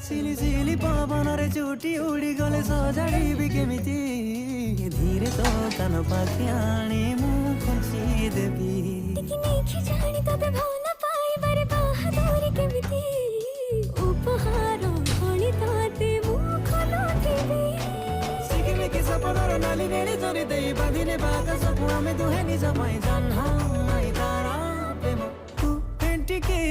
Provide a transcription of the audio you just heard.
सिली सिली पवनरे चुटी उड़ी गले सजाड़िबी केमिति धीरे तो कान पाखि आनी मु खुंची देबी देखि जानी तबे भला पाइबारे बाहादुरी केमिति उपहार भଳି तते मु खोलुथिबी सिकिमिकी सपनार नाली नेली तोरी देई बांधिने बाकसको आमे दुहे निज पाई जन्हाई तारा प्रेम तू एंटिकी